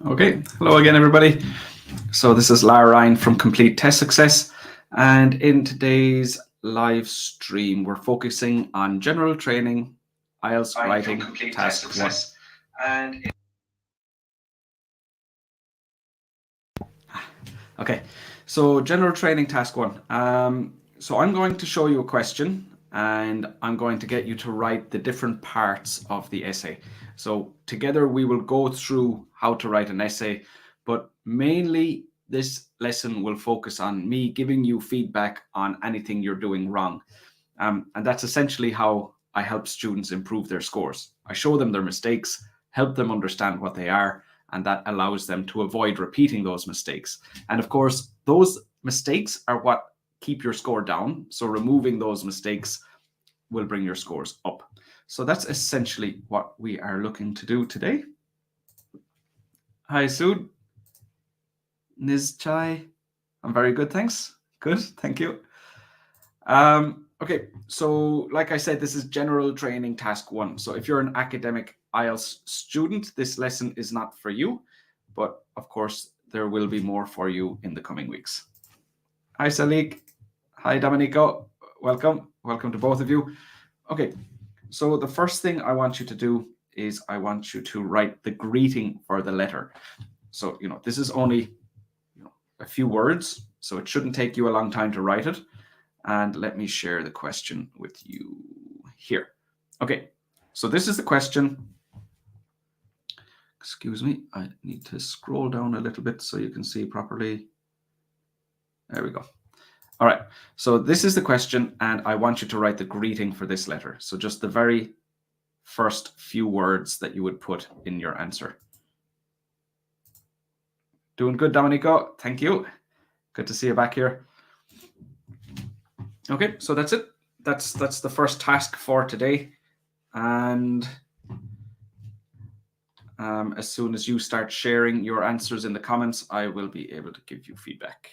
Okay, hello again, everybody. So this is Lara Ryan from Complete Test Success, and in today's live stream, we're focusing on general training, IELTS writing, task 1. Okay, so general training, task 1. So I'm going to show you a question, and I'm going to get you to write the different parts of the essay. So together we will go through how to write an essay, but mainly this lesson will focus on me giving you feedback on anything you're doing wrong. And that's essentially how I help students improve their scores. I show them their mistakes, help them understand what they are, and that allows them to avoid repeating those mistakes. And of course, those mistakes are what keep your score down. So removing those mistakes will bring your scores up. So that's essentially what we are looking to do today. Hi, Sud. Nizchai. I'm very good, thanks. Good, thank you. Okay, so like I said, this is general training task 1. So if you're an academic IELTS student, this lesson is not for you, but of course, there will be more for you in the coming weeks. Hi, Salik. Hi, Domenico. Welcome. Welcome to both of you. Okay, so the first thing I want you to do is I want you to write the greeting for the letter. So, this is only a few words, so it shouldn't take you a long time to write it. And let me share the question with you here. Okay, so this is the question. Excuse me, I need to scroll down a little bit so you can see properly. There we go. All right, so this is the question, and I want you to write the greeting for this letter. So just the very first few words that you would put in your answer. Doing good, Domenico. Thank you. Good to see you back here. Okay, so that's it. That's the first task for today. And as soon as you start sharing your answers in the comments, I will be able to give you feedback.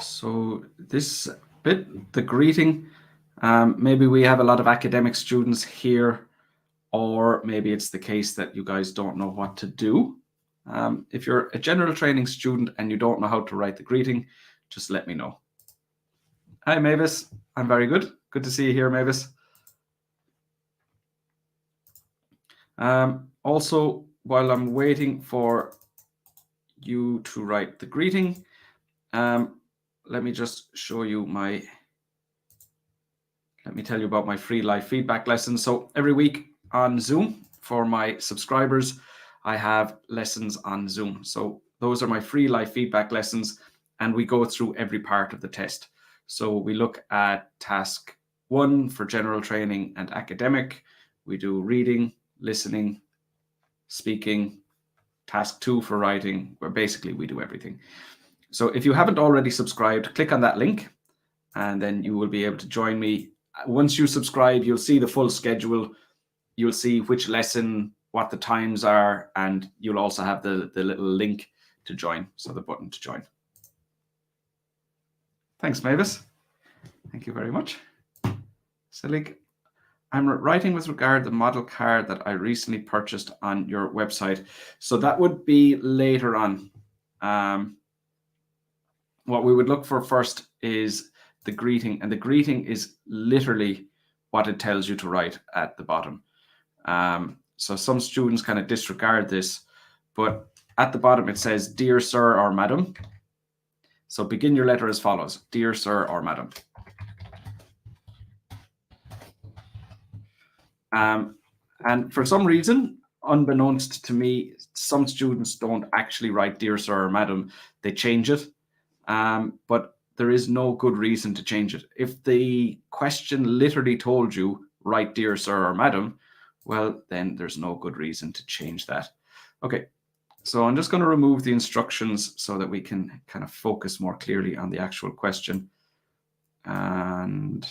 So this bit, the greeting, maybe we have a lot of academic students here, or maybe it's the case that you guys don't know what to do. If you're a general training student and you don't know how to write the greeting, just let me know. Hi, Mavis. I'm very good. Good to see you here, Mavis. Also, while I'm waiting for you to write the greeting, let me just show you let me tell you about my free live feedback lessons. So every week on Zoom for my subscribers, I have lessons on Zoom. So those are my free live feedback lessons, and we go through every part of the test. So we look at task 1 for general training and academic. We do reading, listening, speaking, task 2 for writing, where basically we do everything. So if you haven't already subscribed, click on that link, and then you will be able to join me. Once you subscribe, you'll see the full schedule. You'll see which lesson, what the times are, and you'll also have the little link to join, so the button to join. Thanks, Mavis. Thank you very much. Selig, I'm writing with regard to the model car that I recently purchased on your website. So that would be later on. What we would look for first is the greeting, and the greeting is literally what it tells you to write at the bottom. So some students kind of disregard this, but at the bottom it says, "Dear Sir or Madam." So begin your letter as follows: "Dear Sir or Madam." And for some reason, unbeknownst to me, some students don't actually write Dear Sir or Madam, they change it. But there is no good reason to change it. If the question literally told you, write Dear Sir or Madam, well, then there's no good reason to change that. Okay, so I'm just going to remove the instructions so that we can kind of focus more clearly on the actual question. And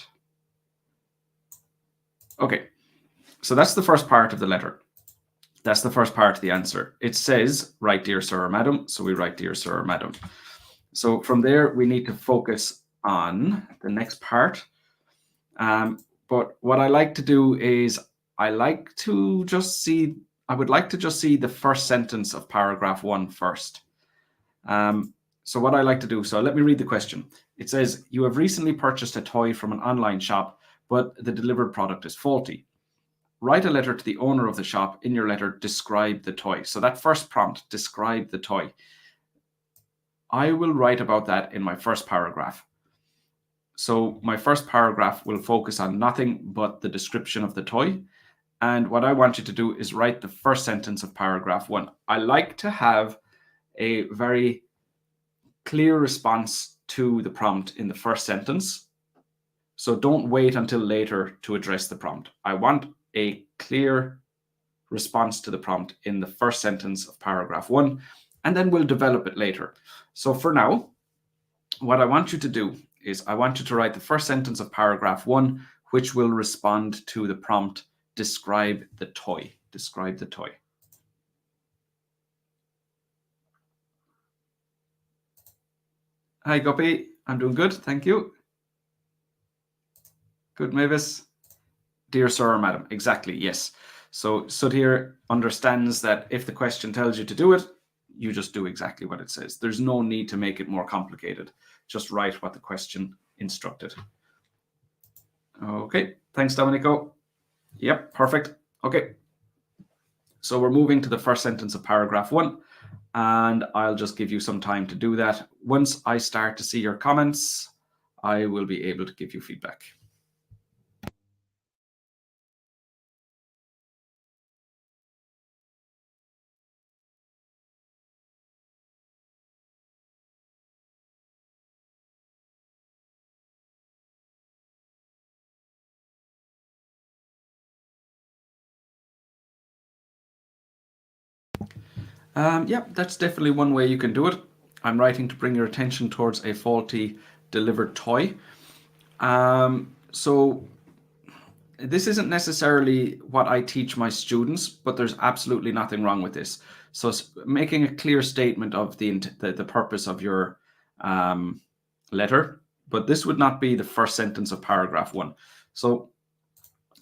okay, so that's the first part of the letter. That's the first part of the answer. It says, write Dear Sir or Madam, so we write Dear Sir or Madam. So from there, we need to focus on the next part. But what I like to do is I would like to just see the first sentence of paragraph 1 first. So what I like to do, so let me read the question. It says, you have recently purchased a toy from an online shop, but the delivered product is faulty. Write a letter to the owner of the shop. In your letter, describe the toy. So that first prompt, describe the toy. I will write about that in my first paragraph. So my first paragraph will focus on nothing but the description of the toy. And what I want you to do is write the first sentence of paragraph 1. I like to have a very clear response to the prompt in the first sentence. So don't wait until later to address the prompt. I want a clear response to the prompt in the first sentence of paragraph 1, and then we'll develop it later. So for now, what I want you to do is I want you to write the first sentence of paragraph 1, which will respond to the prompt, describe the toy. Describe the toy. Hi, Guppy. I'm doing good. Thank you. Good, Mavis. Dear Sir or Madam. Exactly, yes. So Sudhir understands that if the question tells you to do it, you just do exactly what it says. There's no need to make it more complicated. Just write what the question instructed. Okay, thanks, Domenico. Yep, perfect. Okay, so we're moving to the first sentence of paragraph 1, and I'll just give you some time to do that. Once I start to see your comments, I will be able to give you feedback. Yeah, that's definitely one way you can do it. I'm writing to bring your attention towards a faulty delivered toy. So this isn't necessarily what I teach my students, but there's absolutely nothing wrong with this. So making a clear statement of the purpose of your letter, but this would not be the first sentence of paragraph 1. So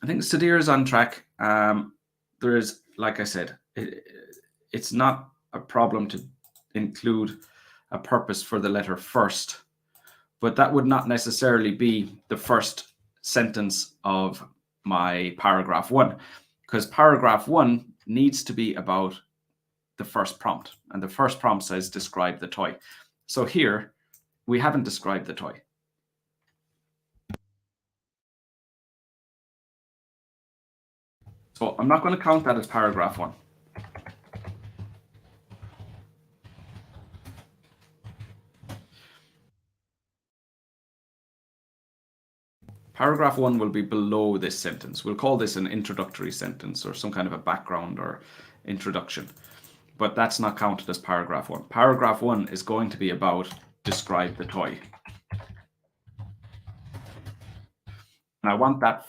I think Sudhir is on track. There is, like I said, it's not a problem to include a purpose for the letter first, but that would not necessarily be the first sentence of my paragraph 1, because paragraph 1 needs to be about the first prompt, and the first prompt says describe the toy. So here we haven't described the toy. So I'm not going to count that as paragraph 1. Paragraph 1 will be below this sentence. We'll call this an introductory sentence or some kind of a background or introduction. But that's not counted as paragraph 1. Paragraph 1 is going to be about describe the toy. And I want that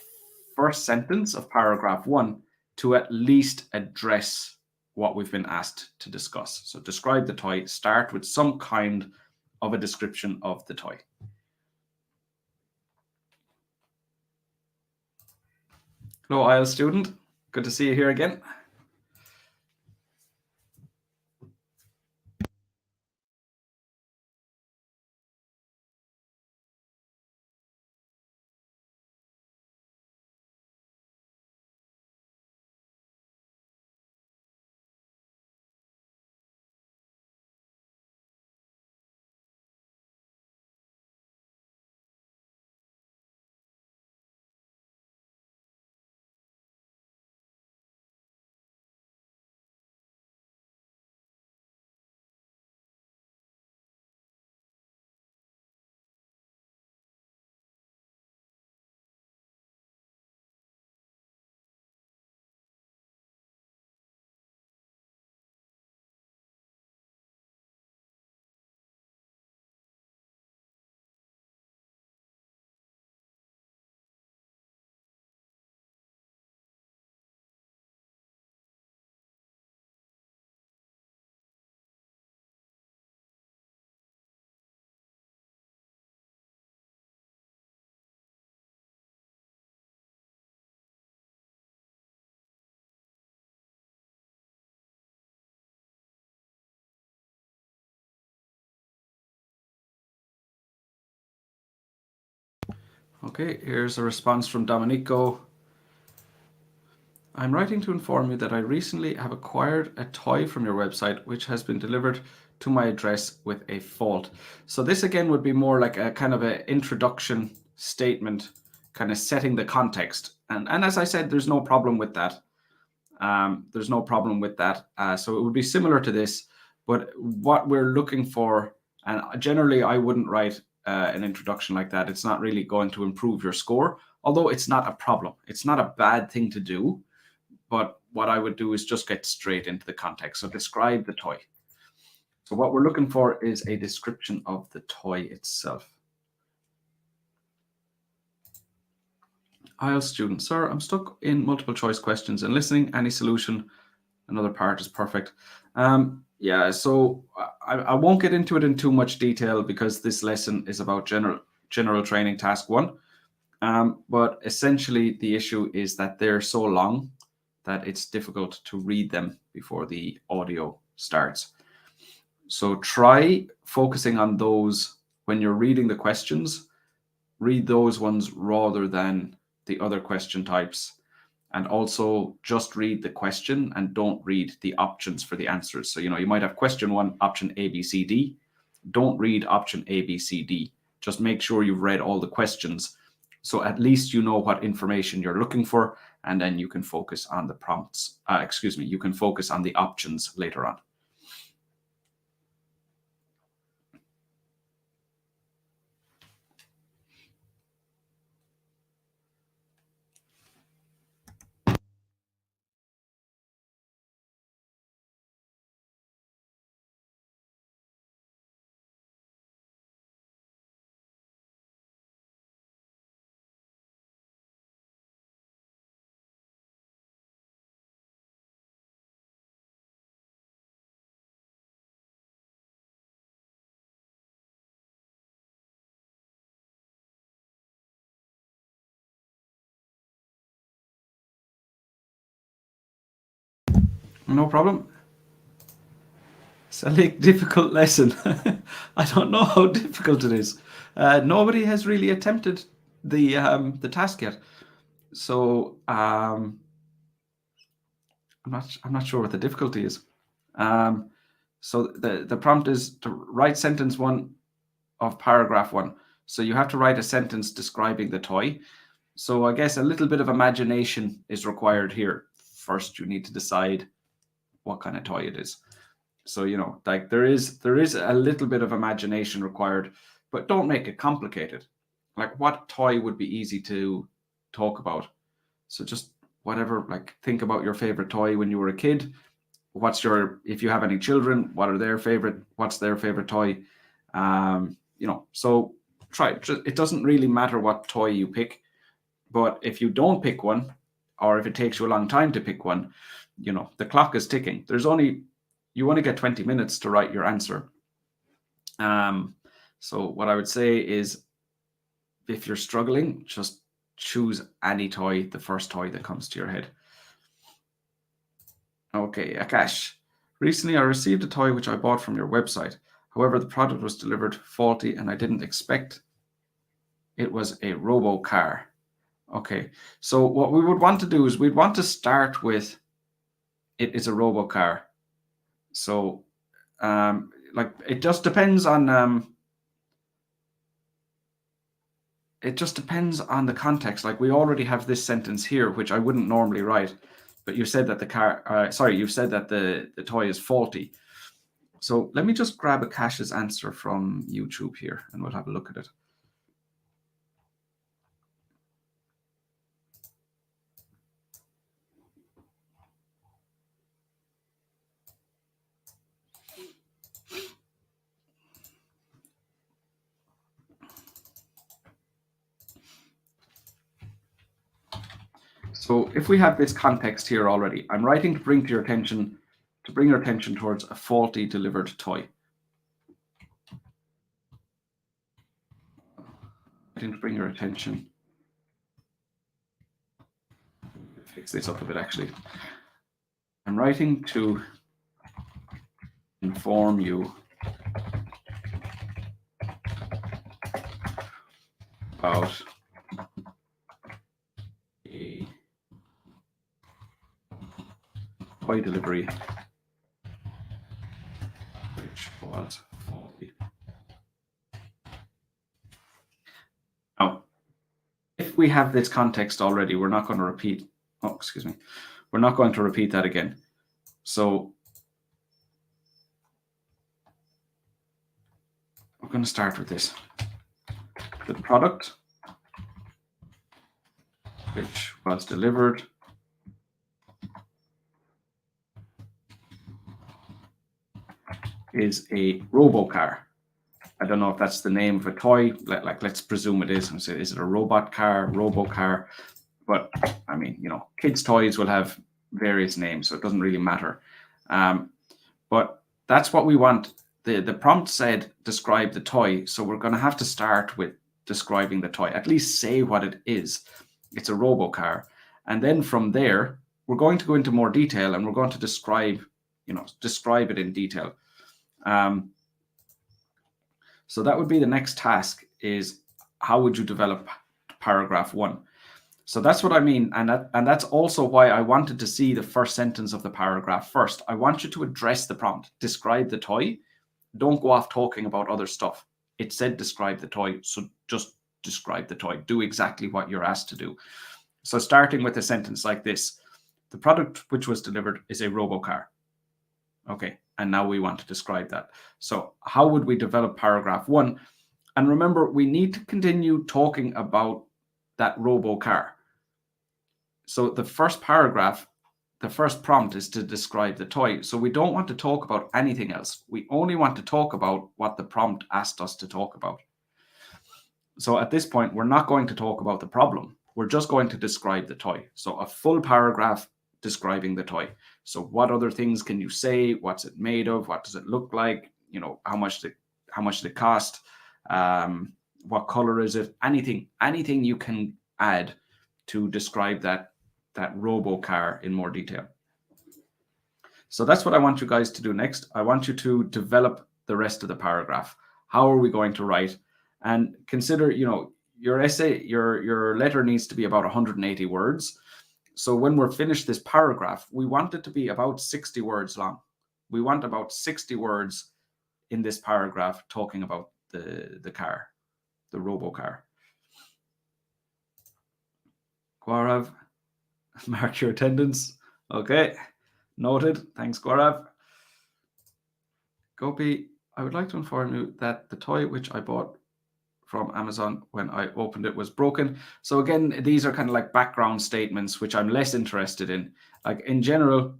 first sentence of paragraph 1 to at least address what we've been asked to discuss. So describe the toy, start with some kind of a description of the toy. Hello, IELTS student. Good to see you here again. Okay, here's a response from Domenico. I'm writing to inform you that I recently have acquired a toy from your website which has been delivered to my address with a fault. So this again would be more like a kind of an introduction statement, kind of setting the context. And as I said, there's no problem with that. There's no problem with that. So it would be similar to this, but what we're looking for, and generally I wouldn't write an introduction like that. It's not really going to improve your score, although it's not a problem. It's not a bad thing to do, but what I would do is just get straight into the context. So describe the toy. So what we're looking for is a description of the toy itself. IELTS student, sir, I'm stuck in multiple choice questions and listening. Any solution? Another part is perfect. Yeah, so I won't get into it in too much detail because this lesson is about general training task 1. But essentially the issue is that they're so long that it's difficult to read them before the audio starts. So try focusing on those when you're reading the questions. Read those ones rather than the other question types. And also just read the question and don't read the options for the answers. So, you might have question 1, option A, B, C, D. Don't read option A, B, C, D. Just make sure you've read all the questions. So at least you know what information you're looking for, and then you can focus on the prompts. You can focus on the options later on. No problem. It's a difficult lesson. I don't know how difficult it is. Nobody has really attempted the task yet, so I'm not sure what the difficulty is. So the prompt is to write sentence 1 of paragraph 1. So you have to write a sentence describing the toy. So I guess a little bit of imagination is required here. First, you need to decide what kind of toy it is. So, like there is a little bit of imagination required, but don't make it complicated. Like what toy would be easy to talk about? So just whatever, like think about your favorite toy when you were a kid. If you have any children, what's their favorite toy? So try, it doesn't really matter what toy you pick, but if you don't pick one, or if it takes you a long time to pick one, the clock is ticking. You only get 20 minutes to write your answer. So what I would say is, if you're struggling, just choose any toy, the first toy that comes to your head. Okay, Akash. Recently, I received a toy which I bought from your website. However, the product was delivered faulty and I didn't expect it was a robo car. Okay, so what we would want to do is we'd want to start with it is a robo car. So, it just depends on the context. Like we already have this sentence here, which I wouldn't normally write, but you said that you've said that the toy is faulty. So let me just grab Akash's answer from YouTube here, and we'll have a look at it. So if we have this context here already, I'm writing to bring your attention towards a faulty delivered toy. To bring your attention. Fix this up a bit actually. I'm writing to inform you about toy delivery which was faulty. Now, if we have this context already, we're not going to repeat. Oh, excuse me. We're not going to repeat that again. So we're going to start with this. The product which was delivered is a robocar. I don't know if that's the name of a toy. Let's presume it is. And say, is it a robot car, robocar? But I mean, you know, kids' toys will have various names, so it doesn't really matter. But that's what we want. The prompt said describe the toy, so we're going to have to start with describing the toy. At least say what it is. It's a robocar, and then from there we're going to go into more detail, and we're going to describe it in detail. So that would be the next task, is how would you develop paragraph 1? So that's what I mean. And that's also why I wanted to see the first sentence of the paragraph first. I want you to address the prompt, describe the toy. Don't go off talking about other stuff. It said describe the toy, so just describe the toy. Do exactly what you're asked to do. So starting with a sentence like this, the product which was delivered is a robocar. Okay, and now we want to describe that. So how would we develop paragraph 1? And remember, we need to continue talking about that robocar. So the first paragraph, the first prompt is to describe the toy. So we don't want to talk about anything else. We only want to talk about what the prompt asked us to talk about. So at this point, we're not going to talk about the problem. We're just going to describe the toy. So a full paragraph describing the toy. So what other things can you say? What's it made of? What does it look like? You know, how much did it cost? What color is it? Anything you can add to describe that robocar in more detail. So that's what I want you guys to do next. I want you to develop the rest of the paragraph. How are we going to write? And consider, you know, your essay, your letter needs to be about 180 words. So when we're finished this paragraph, we want it to be about 60 words long. We want about 60 words in this paragraph talking about the car, the robocar. Gaurav, mark your attendance. Okay, noted. Thanks, Gaurav. Gopi, I would like to inform you that the toy which I bought from Amazon when I opened it was broken. So again, these are kind of like background statements, which I'm less interested in. Like in general,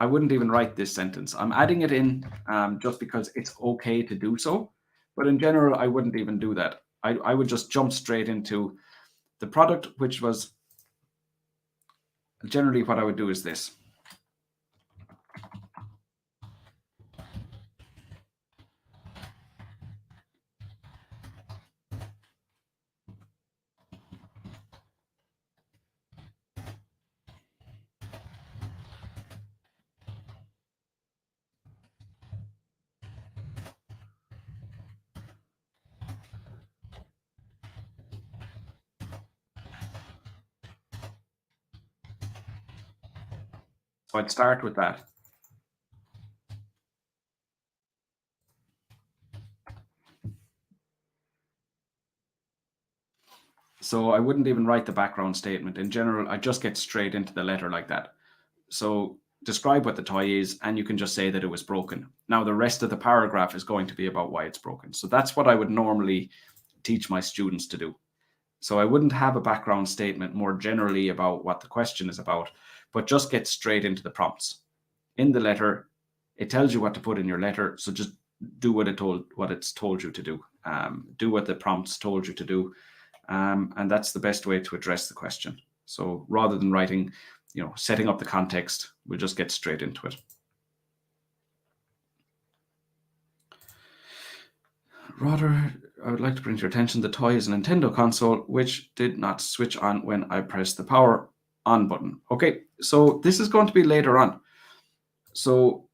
I wouldn't even write this sentence. I'm adding it in just because it's okay to do so. But in general, I wouldn't even do that. I would just jump straight into the product, which was generally what I would do is this. So I'd start with that. So I wouldn't even write the background statement. In general, I just get straight into the letter like that. So describe what the toy is, and you can just say that it was broken. Now, the rest of the paragraph is going to be about why it's broken. So that's what I would normally teach my students to do. So I wouldn't have a background statement more generally about what the question is about, but just get straight into the prompts. In the letter, it tells you what to put in your letter. So just do what it's told you to do. Do what the prompts told you to do. And that's the best way to address the question. So rather than writing, you know, setting up the context, we'll just get straight into it. Rather, I would like to bring to your attention the toy is a Nintendo console which did not switch on when I pressed the power on button. Okay, so this is going to be later on. So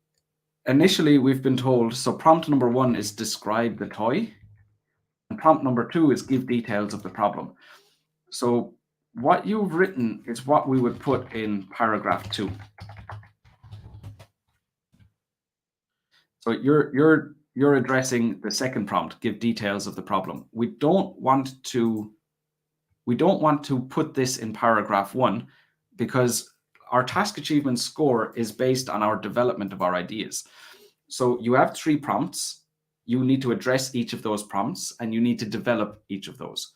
initially we've been told, so prompt number 1 is describe the toy, and prompt number 2 is give details of the problem. So what you've written is what we would put in paragraph 2. So you're addressing the second prompt, give details of the problem. We don't want to put this in paragraph 1 because our task achievement score is based on our development of our ideas. So you have 3 prompts. You need to address each of those prompts and you need to develop each of those.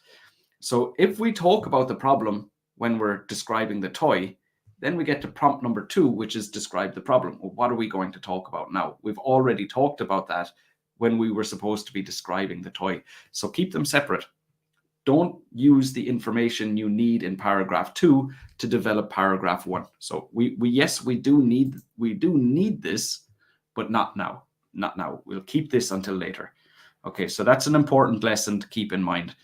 So if we talk about the problem when we're describing the toy, then we get to prompt number 2, which is describe the problem. Well, what are we going to talk about now? We've already talked about that when we were supposed to be describing the toy. So keep them separate. Don't use the information you need in paragraph 2 to develop paragraph 1. So we do need this, but not now. Not now. We'll keep this until later. Okay, so that's an important lesson to keep in mind.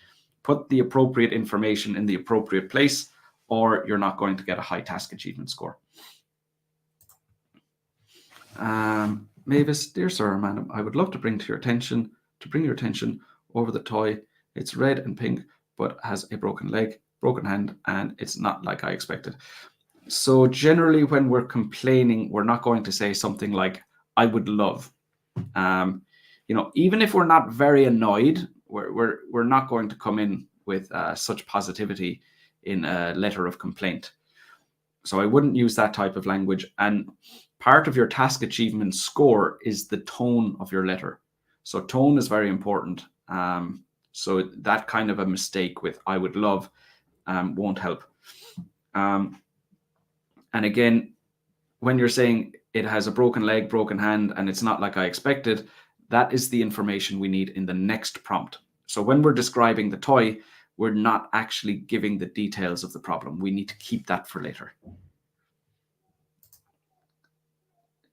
Put the appropriate information in the appropriate place, or you're not going to get a high task achievement score. Mavis, dear sir, madam, I would love to bring your attention over the toy. It's red and pink, but has a broken leg, broken hand, and it's not like I expected. So generally when we're complaining, we're not going to say something like, I would love. Even if we're not very annoyed, we're not going to come in with such positivity in a letter of complaint. So I wouldn't use that type of language. And part of your task achievement score is the tone of your letter. So tone is very important. So that kind of a mistake with I would love won't help. And again, when you're saying it has a broken leg, broken hand, and it's not like I expected, that is the information we need in the next prompt. So when we're describing the toy, we're not actually giving the details of the problem. We need to keep that for later.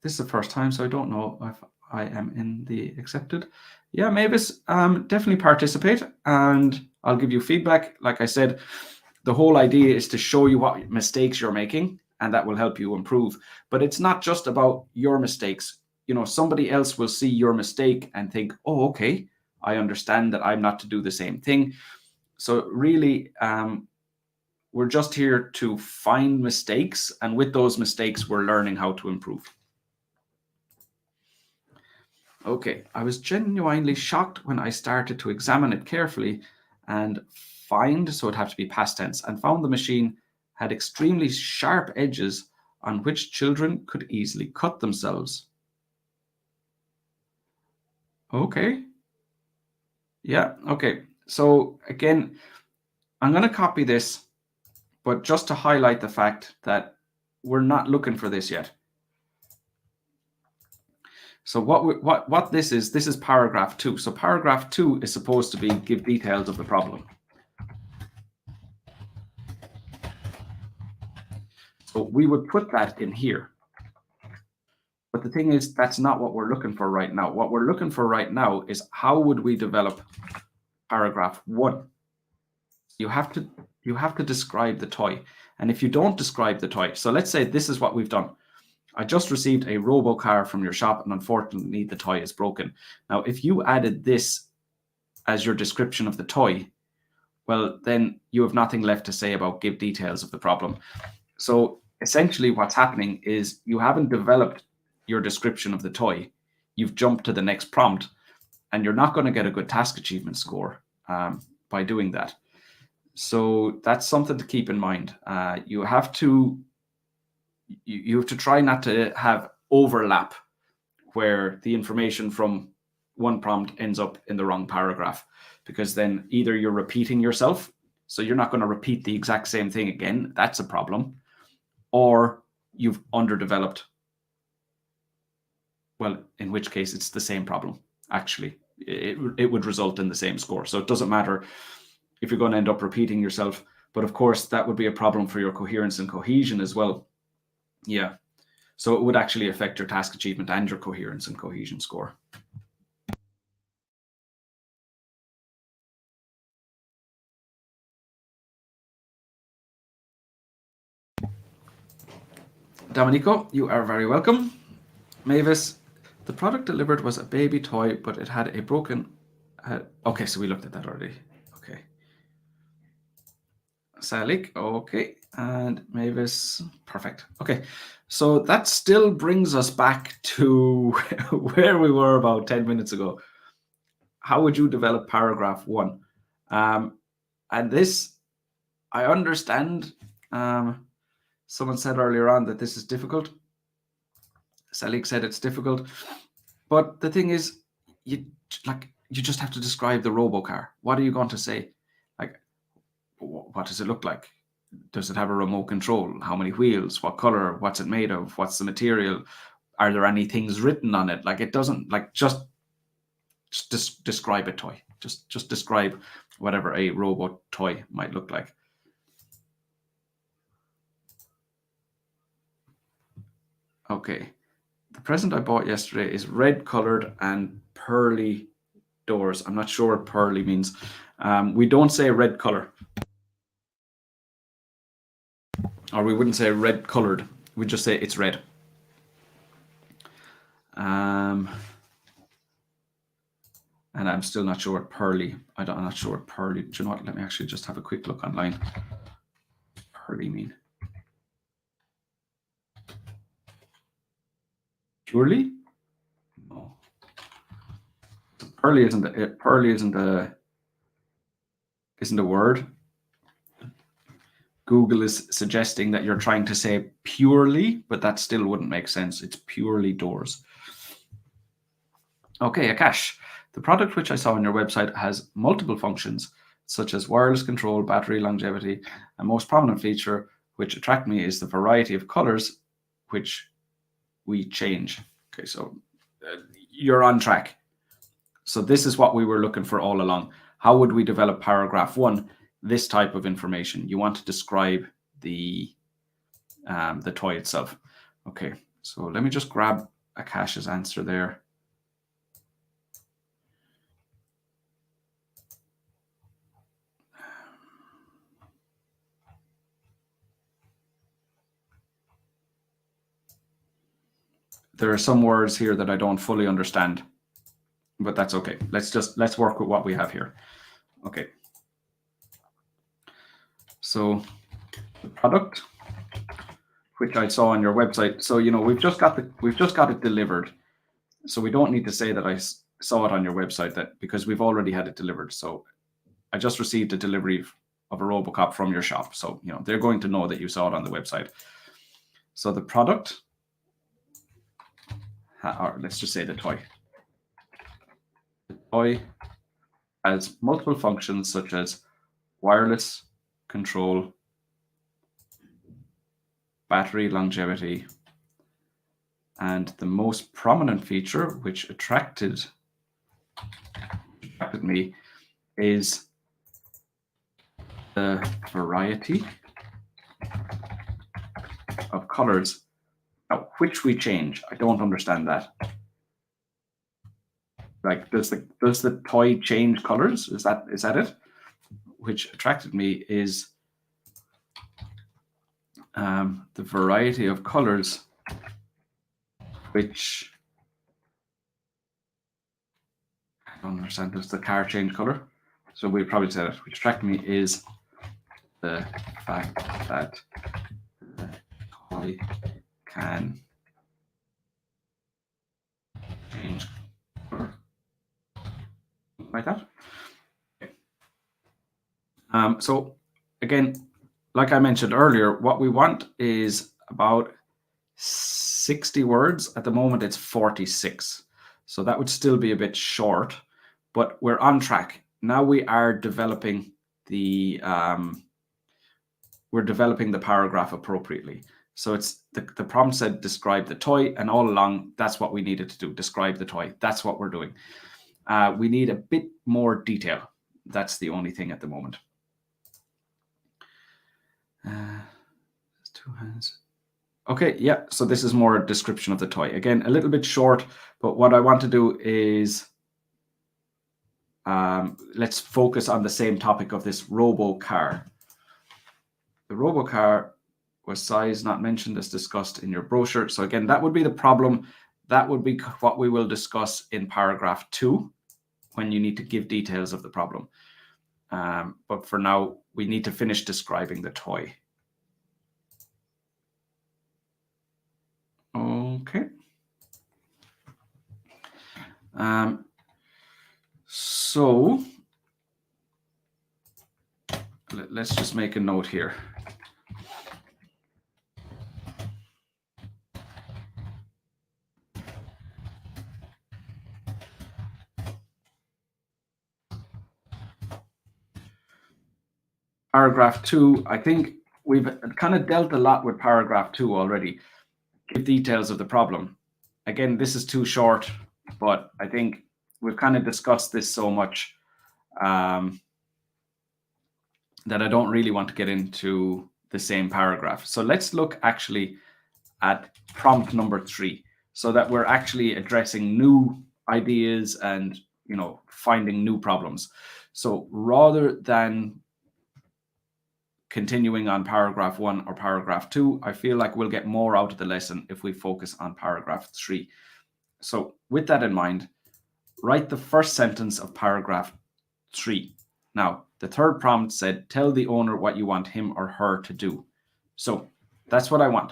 This is the first time, so I don't know if I am in the accepted. Yeah, Mavis, definitely participate and I'll give you feedback. Like I said, the whole idea is to show you what mistakes you're making and that will help you improve. But it's not just about your mistakes. Somebody else will see your mistake and think, oh, okay, I understand that I'm not to do the same thing. So really, we're just here to find mistakes, and with those mistakes, we're learning how to improve. Okay, I was genuinely shocked when I started to examine it carefully and so it'd have to be past tense, and found the machine had extremely sharp edges on which children could easily cut themselves. Okay. Yeah, okay. So again, I'm going to copy this, but just to highlight the fact that we're not looking for this yet. So what this is paragraph 2. So paragraph 2 is supposed to be give details of the problem. So we would put that in here. But the thing is, that's not what we're looking for right now. What we're looking for right now is how would we develop paragraph 1? You have to describe the toy. And if you don't describe the toy, so let's say this is what we've done. I just received a robo car from your shop and unfortunately the toy is broken. Now, if you added this as your description of the toy, well, then you have nothing left to say about give details of the problem. So essentially what's happening is you haven't developed your description of the toy. You've jumped to the next prompt and you're not going to get a good task achievement score by doing that. So that's something to keep in mind. You have to try not to have overlap where the information from one prompt ends up in the wrong paragraph, because then either you're repeating yourself, so you're not going to repeat the exact same thing again. That's a problem. Or you've underdeveloped. Well, in which case it's the same problem. Actually, it would result in the same score. So it doesn't matter if you're going to end up repeating yourself. But of course, that would be a problem for your coherence and cohesion as well. Yeah. So it would actually affect your task achievement and your coherence and cohesion score. Domenico, you are very welcome. Mavis, the product delivered was a baby toy, but it had a broken... okay, so we looked at that already. Okay. Salik, okay. And Mavis, perfect. Okay, so that still brings us back to where we were about 10 minutes ago. How would you develop paragraph 1? And this, I understand. Someone said earlier on that this is difficult. Salik said it's difficult. But the thing is, you just have to describe the robocar. What are you going to say? Like, what does it look like? Does it have a remote control? How many wheels? What color? What's it made of? What's the material? Are there any things written on it? Like, it doesn't, like, just describe a toy. Just describe whatever a robot toy might look like. Okay. The present I bought yesterday is red colored and pearly doors. I'm not sure what pearly means. We don't say red color. Or we wouldn't say red colored. We just say it's red. And I'm still not sure what pearly. I'm not sure what pearly. Do you know what? Let me actually just have a quick look online. Pearly mean purely? No. Pearly isn't a word. Google is suggesting that you're trying to say purely, but that still wouldn't make sense. It's purely doors. Okay, Akash. The product which I saw on your website has multiple functions, such as wireless control, battery longevity. A most prominent feature which attract me is the variety of colors which we change. Okay, so you're on track. So this is what we were looking for all along. How would we develop paragraph 1? This type of information. You want to describe the toy itself. Okay, so let me just grab Akash's answer there. There are some words here that I don't fully understand, but that's okay. Let's work with what we have here. Okay. So the product which I saw on your website. So we've just got it delivered. So we don't need to say that I saw it on your website, that because we've already had it delivered. So I just received a delivery of a Robocop from your shop. So they're going to know that you saw it on the website. So the product, or let's just say the toy. The toy has multiple functions such as wireless control, battery longevity, and the most prominent feature which attracted me is the variety of colors. Now, which we change. I don't understand that. Like, does the toy change colors? Is that it? Which attracted me is the variety of colors which I don't understand. Does the car change color? So we'd probably say that. Which attracted me is the fact that the toy can change color like that. So again, like I mentioned earlier, what we want is about 60 words. At the moment, it's 46. So that would still be a bit short, but we're on track. Now we are developing the paragraph appropriately. So it's the prompt said describe the toy, and all along that's what we needed to do, describe the toy. That's what we're doing. We need a bit more detail. That's the only thing at the moment. Two hands. Okay, yeah, so this is more a description of the toy. Again, a little bit short, but what I want to do is let's focus on the same topic of this robo-car. The robo-car was size not mentioned as discussed in your brochure. So again, that would be the problem. That would be what we will discuss in paragraph 2 when you need to give details of the problem. But for now, we need to finish describing the toy. So let's just make a note here. Paragraph 2, I think we've kind of dealt a lot with paragraph 2 already. Give details of the problem. Again, this is too short, but I think we've kind of discussed this so much that I don't really want to get into the same paragraph. So let's look actually at prompt number 3, so that we're actually addressing new ideas and, finding new problems. So rather than continuing on paragraph 1 or paragraph 2, I feel like we'll get more out of the lesson if we focus on paragraph 3. So with that in mind, write the first sentence of paragraph 3. Now, the third prompt said, tell the owner what you want him or her to do. So that's what I want.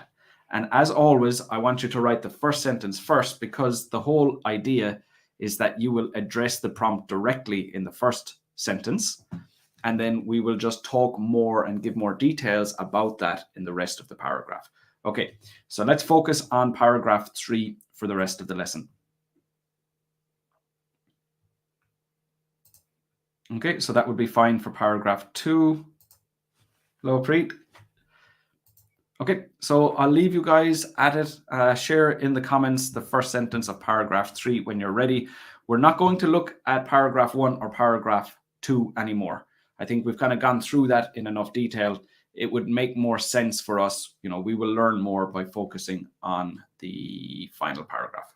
And as always, I want you to write the first sentence first, because the whole idea is that you will address the prompt directly in the first sentence. And then we will just talk more and give more details about that in the rest of the paragraph. Okay, so let's focus on paragraph 3 for the rest of the lesson. Okay, so that would be fine for paragraph 2. Hello, Preet. Okay, so I'll leave you guys at it. Share in the comments the first sentence of paragraph 3 when you're ready. We're not going to look at paragraph 1 or paragraph 2 anymore. I think we've kind of gone through that in enough detail. It would make more sense for us. We will learn more by focusing on the final paragraph.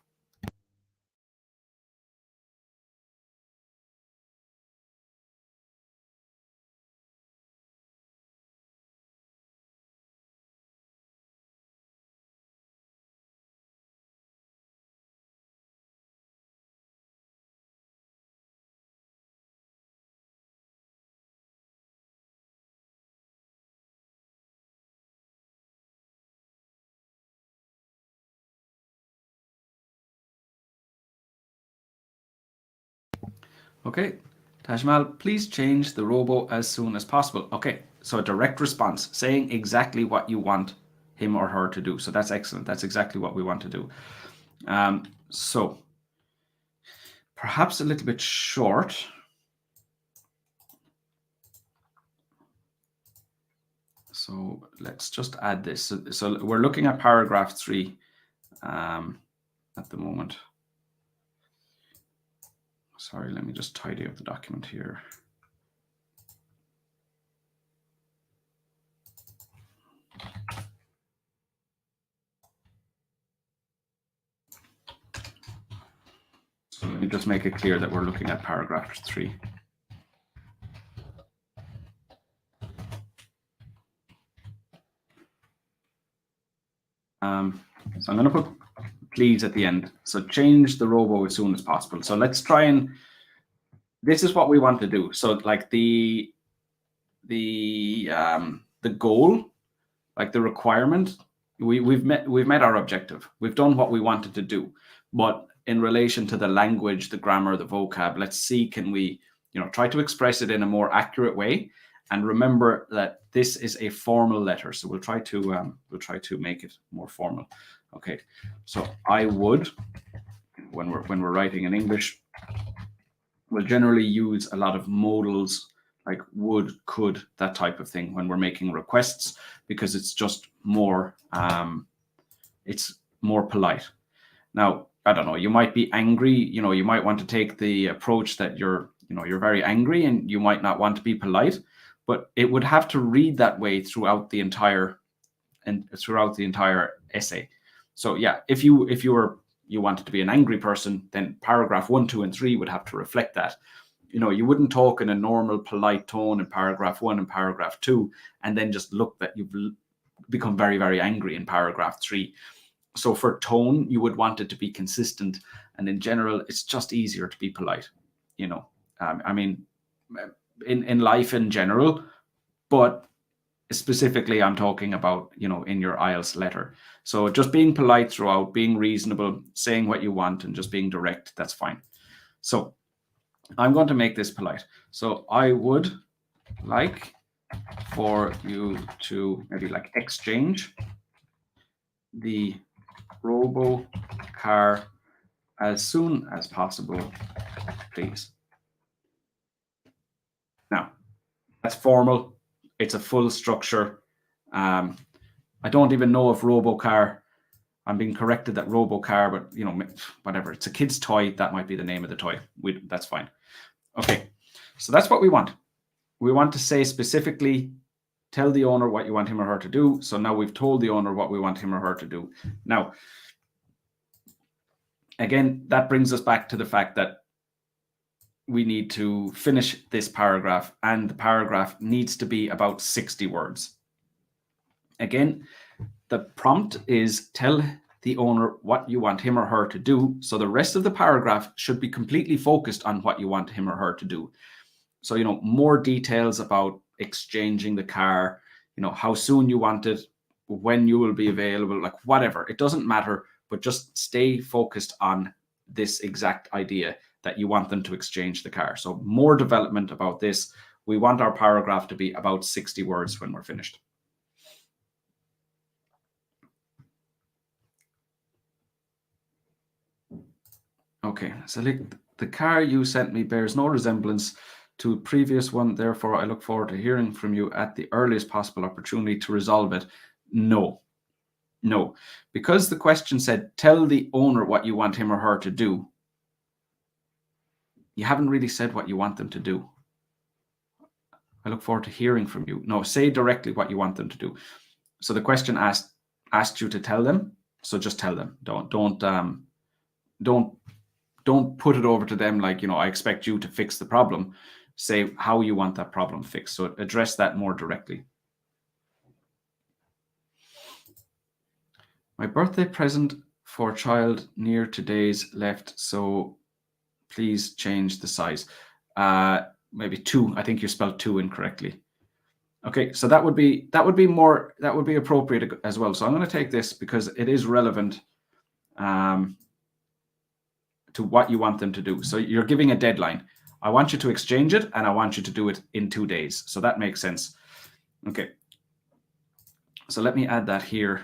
Okay, Tajmal, please change the robo as soon as possible. Okay, so a direct response, saying exactly what you want him or her to do. So that's excellent. That's exactly what we want to do. So perhaps a little bit short. So let's just add this. So we're looking at paragraph 3 at the moment. Sorry, let me just tidy up the document here. So let me just make it clear that we're looking at paragraph 3. So I'm going to put please at the end. So change the robo as soon as possible. So let's try and, this is what we want to do. So like the goal, like the requirement, we've met our objective. We've done what we wanted to do. But in relation to the language, the grammar, the vocab, let's see, can we, try to express it in a more accurate way. And remember that this is a formal letter, so we'll try to make it more formal. Okay, so I would, when we're writing in English, we'll generally use a lot of modals like would, could, that type of thing when we're making requests, because it's just more it's more polite. Now, I don't know, you might be angry, you might want to take the approach that you're very angry and you might not want to be polite, but it would have to read that way throughout the entire essay. So yeah, if you wanted to be an angry person, then paragraph 1, 2, and 3 would have to reflect that. You wouldn't talk in a normal, polite tone in paragraph 1 and paragraph 2, and then just look that you've become very, very angry in paragraph 3. So for tone, you would want it to be consistent, and in general, it's just easier to be polite. I mean, in life in general, but specifically I'm talking about, in your IELTS letter. So just being polite throughout, being reasonable, saying what you want, and just being direct, that's fine. So I'm going to make this polite. So I would like for you to maybe like exchange the robo car as soon as possible, please. Now, that's formal. It's a full structure. I don't even know if robocar, I'm being corrected that robocar, but you know, whatever. It's a kid's toy. That might be the name of the toy. That's fine. Okay, so that's what we want. We want to say specifically, tell the owner what you want him or her to do. So now we've told the owner what we want him or her to do. Now, again, that brings us back to the fact that we need to finish this paragraph, and the paragraph needs to be about 60 words. Again, the prompt is tell the owner what you want him or her to do. So the rest of the paragraph should be completely focused on what you want him or her to do. So, you know, more details about exchanging the car, you know, how soon you want it, when you will be available, like whatever. It doesn't matter, but just stay focused on this exact idea that you want them to exchange the car. So more development about this. We want our paragraph to be about 60 words when we're finished. Okay, select the car you sent me bears no resemblance to a previous one. Therefore, I look forward to hearing from you at the earliest possible opportunity to resolve it. No, because the question said, tell the owner what you want him or her to do. You haven't really said what you want them to do. I look forward to hearing from you. No, say directly what you want them to do. So the question asked you to tell them. So just tell them. Don't put it over to them like, you know, I expect you to fix the problem. Say how you want that problem fixed. So address that more directly. My birthday present for a child near today's left, so please change the size. Maybe 2. I think you spelled 2 incorrectly. Okay, so that would be appropriate as well. So I'm going to take this because it is relevant to what you want them to do. So you're giving a deadline. I want you to exchange it, and I want you to do it in 2 days. So that makes sense. Okay. So let me add that here.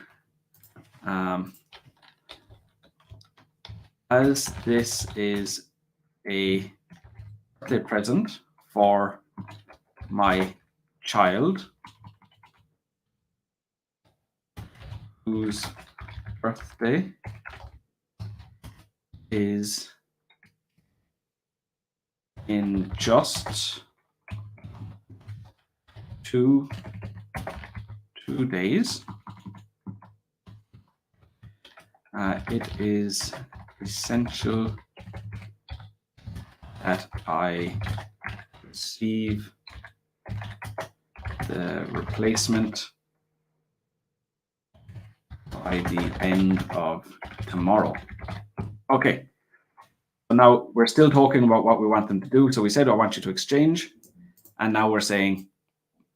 As this is a birthday present for my child whose birthday is in just two days. It is essential that I receive the replacement by the end of tomorrow. Okay. So now we're still talking about what we want them to do. So we said, I want you to exchange. And now we're saying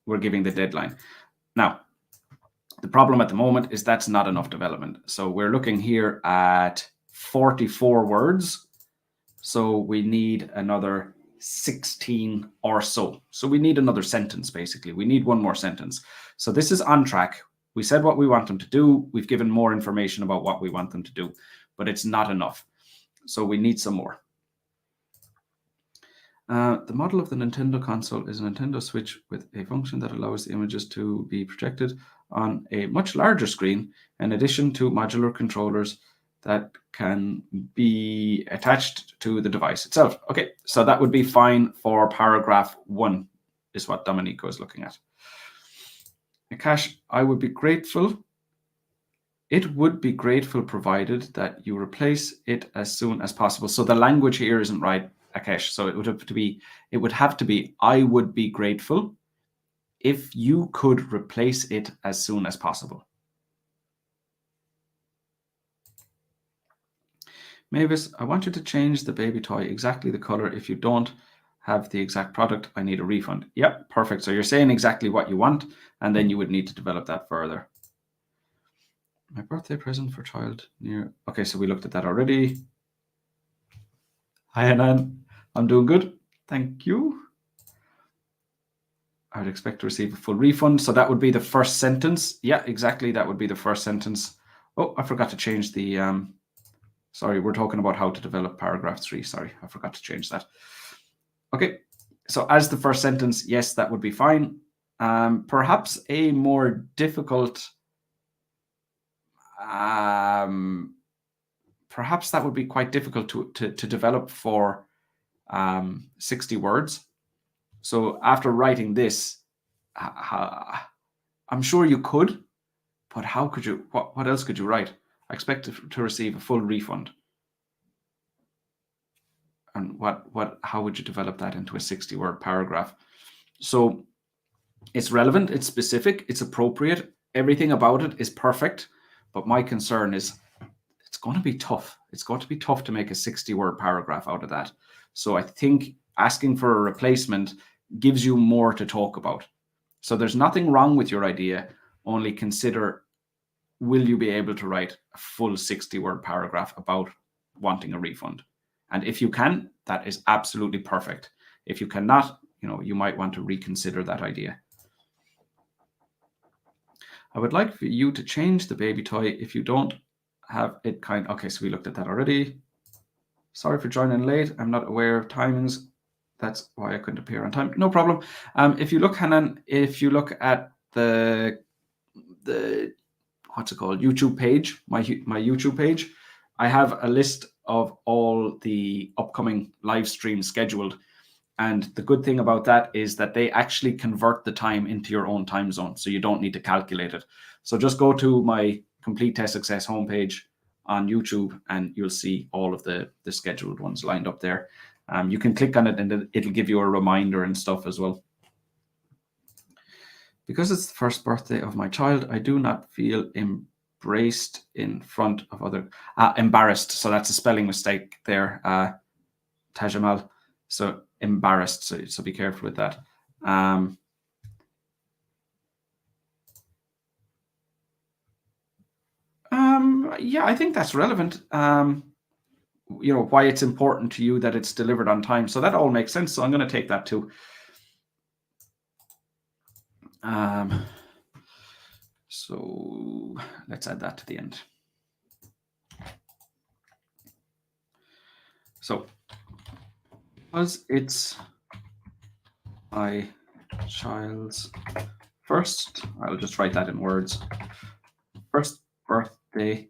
we're giving the deadline. Now, the problem at the moment is that's not enough development. So we're looking here at 44 words. So we need another 16 or so. So we need another sentence, basically. We need one more sentence. So this is on track. We said what we want them to do. We've given more information about what we want them to do, but it's not enough. So we need some more. The model of the Nintendo console is a Nintendo Switch with a function that allows the images to be projected on a much larger screen, in addition to modular controllers that can be attached to the device itself. Okay, so that would be fine for paragraph 1, is what Domenico is looking at. Akash, I would be grateful. It would be grateful provided that you replace it as soon as possible. So the language here isn't right, Akash. So it would have to be, I would be grateful if you could replace it as soon as possible. Mavis, I want you to change the baby toy exactly the color. If you don't have the exact product, I need a refund. Yep, perfect. So you're saying exactly what you want, and then you would need to develop that further. My birthday present for child near. Okay, so we looked at that already. Hi, Hanan. I'm doing good. Thank you. I would expect to receive a full refund. So that would be the first sentence. Yeah, exactly. That would be the first sentence. Oh, I forgot to change the, sorry, we're talking about how to develop paragraph 3. Sorry, I forgot to change that. Okay, so as the first sentence, yes, that would be fine. Perhaps a more difficult, perhaps that would be quite difficult to develop for 60 words. So after writing this, I'm sure you could, but how could you, what else could you write? I expect to receive a full refund. And how would you develop that into a 60-word paragraph? So it's relevant, it's specific, it's appropriate. Everything about it is perfect. But my concern is it's going to be tough. It's going to be tough to make a 60-word paragraph out of that. So I think asking for a replacement gives you more to talk about. So there's nothing wrong with your idea. Only consider, will you be able to write a full 60-word paragraph about wanting a refund? And if you can, that is absolutely perfect. If you cannot, you might want to reconsider that idea. I would like for you to change the baby toy if you don't have it okay, so we looked at that already. Sorry for joining late. I'm not aware of timings. That's why I couldn't appear on time. No problem. If you look, Hanan, if you look at the what's it called, YouTube page, my YouTube page, I have a list of all the upcoming live streams scheduled. And the good thing about that is that they actually convert the time into your own time zone, so you don't need to calculate it. So just go to my Complete Test Success homepage on YouTube, and you'll see all of the scheduled ones lined up there. You can click on it, and it'll give you a reminder and stuff as well. Because it's the first birthday of my child, I do not feel embraced in front of other. Embarrassed. So that's a spelling mistake there, Tajamal. So embarrassed. So be careful with that. Yeah, I think that's relevant. Why it's important to you that it's delivered on time. So that all makes sense. So I'm going to take that too. So let's add that to the end. So, because it's my child's first, I'll just write that in words, first birthday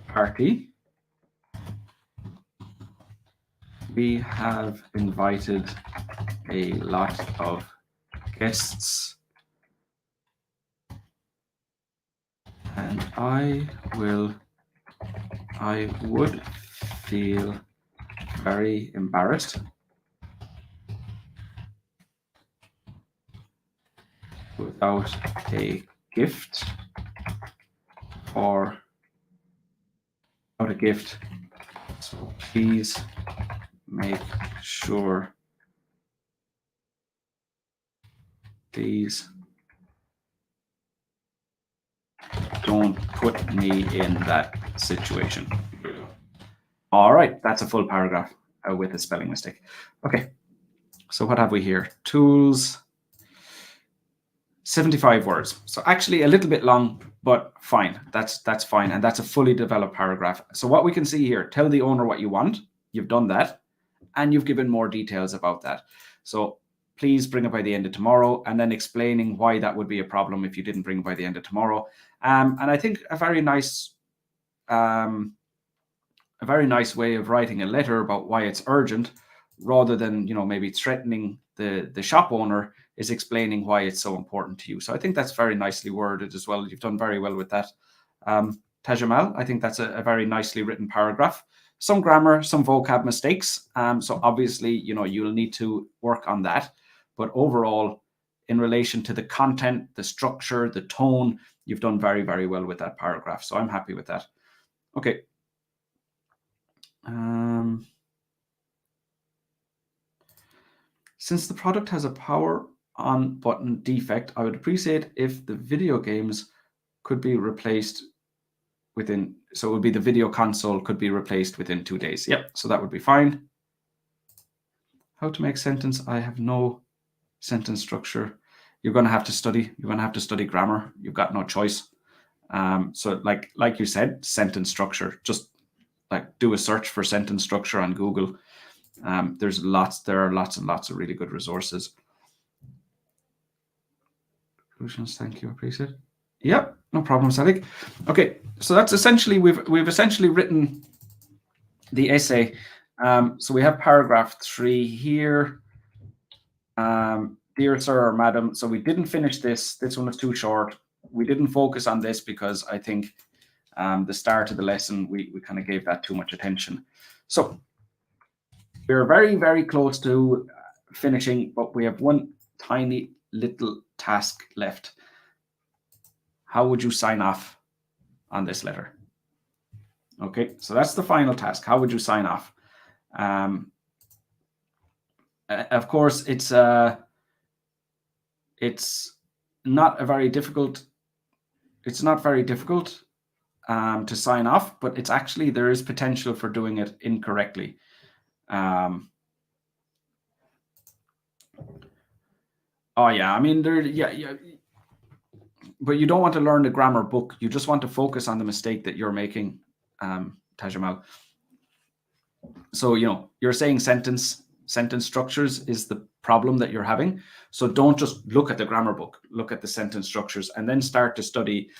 party, we have invited a lot of guests, and I would feel very embarrassed without a gift or without a gift. So please make sure these don't put me in that situation. All right, that's a full paragraph with a spelling mistake. Okay, so what have we here? Tools, 75 words. So actually a little bit long, but fine. That's fine. And that's a fully developed paragraph. So what we can see here, tell the owner what you want. You've done that. And you've given more details about that. So please bring it by the end of tomorrow, and then explaining why that would be a problem if you didn't bring it by the end of tomorrow. And I think a very nice way of writing a letter about why it's urgent, rather than maybe threatening the shop owner, is explaining why it's so important to you. So I think that's very nicely worded as well. You've done very well with that. Tajamal, I think that's a very nicely written paragraph. Some grammar, some vocab mistakes. So obviously, you'll need to work on that. But overall, in relation to the content, the structure, the tone, you've done very, very well with that paragraph. So I'm happy with that. Okay. Since the product has a power on button defect, I would appreciate if the video games could be replaced within, so it would be the video console could be replaced within 2 days. Yep, so that would be fine. How to make sentence? I have no sentence structure. You're going to have to study. You're going to have to study grammar. You've got no choice. So like you said, sentence structure. Just like do a search for sentence structure on Google. There are lots and lots of really good resources. Conclusions, thank you, appreciate it. Yep, no problem, Sadiq. Okay, so that's essentially we've essentially written the essay. So we have paragraph 3 here. Dear sir or madam, so we didn't finish this. This one was too short. We didn't focus on this because I think the start of the lesson, we kind of gave that too much attention. So we're very, very close to finishing, but we have one tiny little task left. How would you sign off on this letter? Okay, so that's the final task. How would you sign off? Of course, it's not very difficult to sign off, but it's actually, there is potential for doing it incorrectly. Oh yeah, I mean, yeah. But you don't want to learn the grammar book. You just want to focus on the mistake that you're making, Tajamal. So, you're saying sentence structures is the problem that you're having. So don't just look at the grammar book, look at the sentence structures, and then start to study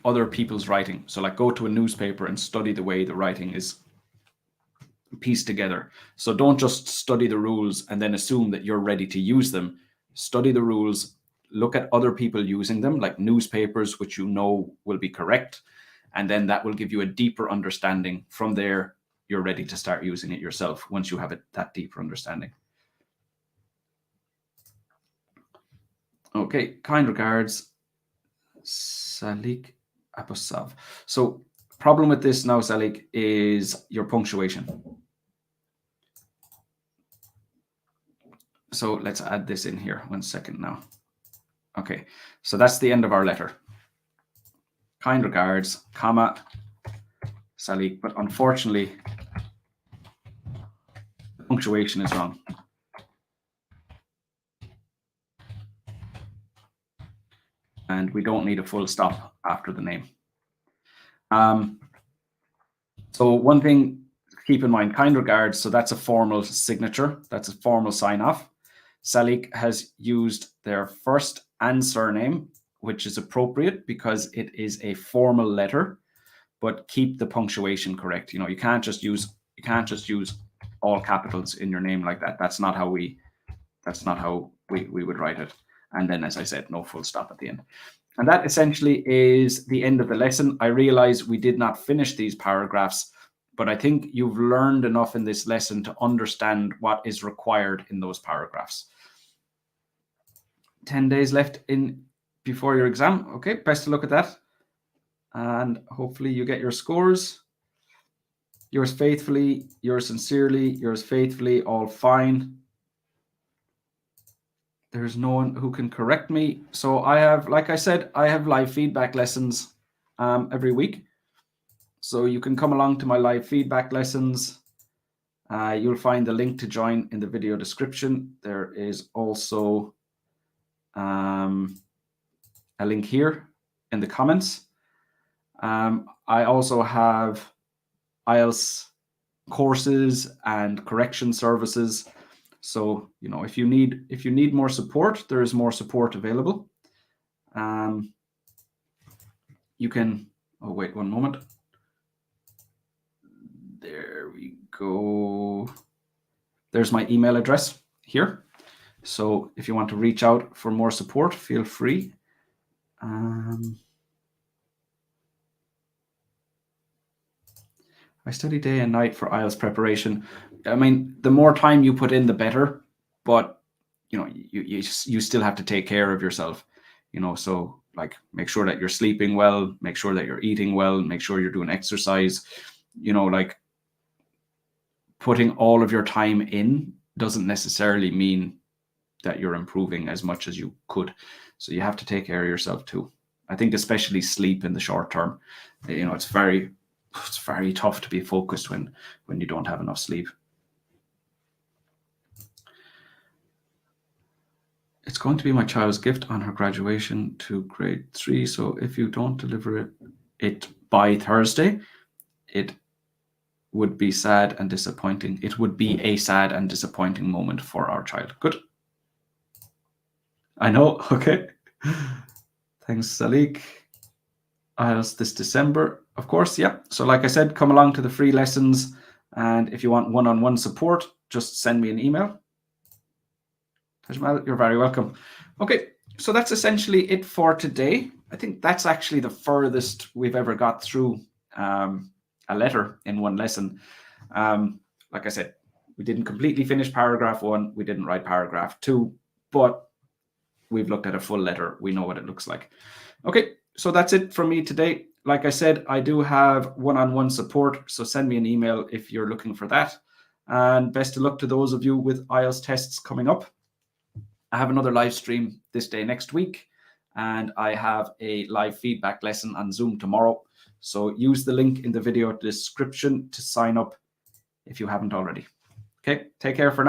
other people's writing. So like go to a newspaper and study the way the writing is pieced together. So don't just study the rules and then assume that you're ready to use them. Study the rules, look at other people using them, like newspapers, which will be correct. And then that will give you a deeper understanding. From there, you're ready to start using it yourself once you have that deeper understanding. Okay, kind regards, Salik Aposav. So problem with this now, Salik, is your punctuation. So let's add this in here. 1 second now. Okay, so that's the end of our letter. Kind regards, comma, Salik, but unfortunately, the punctuation is wrong. And we don't need a full stop after the name. So one thing to keep in mind, kind regards, so that's a formal signature. That's a formal sign off. Salik has used their first and surname, which is appropriate because it is a formal letter, but keep the punctuation correct. You can't just use all capitals in your name like that. That's not how we would write it. And then, as I said, no full stop at the end. And that essentially is the end of the lesson. I realize we did not finish these paragraphs, but I think you've learned enough in this lesson to understand what is required in those paragraphs. 10 days left before your exam. Okay, best to look at that. And hopefully you get your scores. Yours faithfully, yours sincerely, yours faithfully, all fine. There's no one who can correct me. So I have, like I said, I have live feedback lessons every week. So you can come along to my live feedback lessons. You'll find the link to join in the video description. There is also a link here in the comments. I also have IELTS courses and correction services. So, if you need more support, there is more support available. You can, oh, wait 1 moment. There we go. There's my email address here. So if you want to reach out for more support, feel free. I study day and night for IELTS preparation. I mean, the more time you put in, the better. But you still have to take care of yourself. So like make sure that you're sleeping well, make sure that you're eating well, make sure you're doing exercise. Like putting all of your time in doesn't necessarily mean that you're improving as much as you could. So you have to take care of yourself too. I think especially sleep in the short term. It's very tough to be focused when you don't have enough sleep. It's going to be my child's gift on her graduation to grade 3. So if you don't deliver it by Thursday, it would be sad and disappointing. It would be a sad and disappointing moment for our child. Good. I know. Okay. Thanks, Salik. IELTS this December, of course. Yeah. So like I said, come along to the free lessons. And if you want one-on-one support, just send me an email. Tajmal, you're very welcome. Okay. So that's essentially it for today. I think that's actually the furthest we've ever got through a letter in one lesson. Like I said, we didn't completely finish paragraph 1. We didn't write paragraph 2, but we've looked at a full letter. We know what it looks like. Okay, so that's it from me today. Like I said, I do have one-on-one support, so send me an email if you're looking for that. And best of luck to those of you with IELTS tests coming up. I have another live stream this day next week, and I have a live feedback lesson on Zoom tomorrow. So use the link in the video description to sign up if you haven't already. Okay, take care for now.